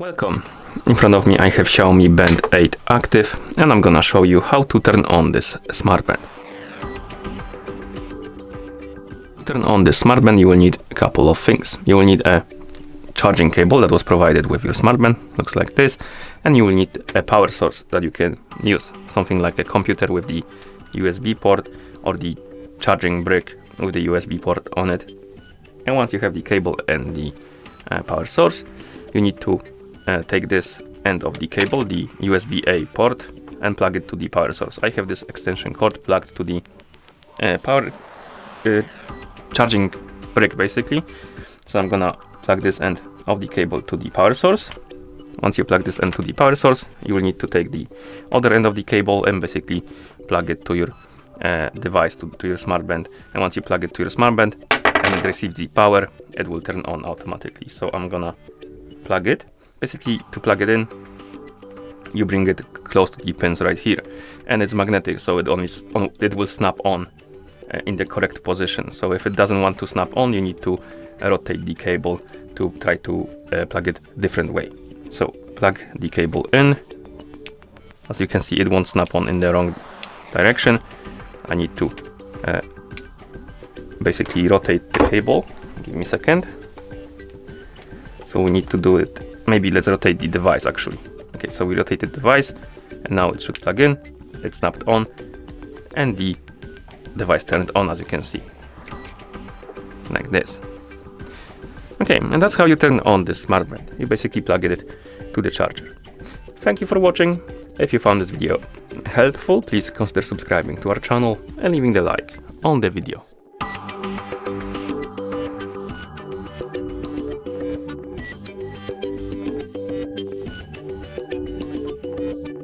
Welcome. In front of me I have XIAOMI Band 8 active, and I'm gonna show you how to turn on this smart band. To turn on this smart band you will need a couple of things. You will need a charging cable that was provided with your smart band, looks like this, and you will need a power source that you can use, something like a computer with the USB port or the charging brick with the USB port on it. And once you have the cable and the power source, you need to take this end of the cable, the USB-A port, and plug it to the power source. I have this extension cord plugged to the power charging brick basically. So I'm gonna plug this end of the cable to the power source. Once you plug this end to the power source, you will need to take the other end of the cable and basically plug it to your device, to your smart band. And once you plug it to your smart band and it receives the power, it will turn on automatically. So I'm gonna plug it. Basically, to plug it in, you bring it close to the pins right here, and it's magnetic, so it will snap on in the correct position. So if it doesn't want to snap on, you need to rotate the cable to try to plug it different way. So plug the cable in. As you can see, it won't snap on in the wrong direction. I need to basically rotate the cable. Give me a second. So we need to do it. Maybe let's rotate the device actually. Okay, so we rotated the device and now it should plug in. It snapped on and the device turned on, as you can see, like this. Okay, and that's how you turn on this smart band. You basically plug it to the charger. Thank you for watching. If you found this video helpful, please consider subscribing to our channel and leaving the like on the video.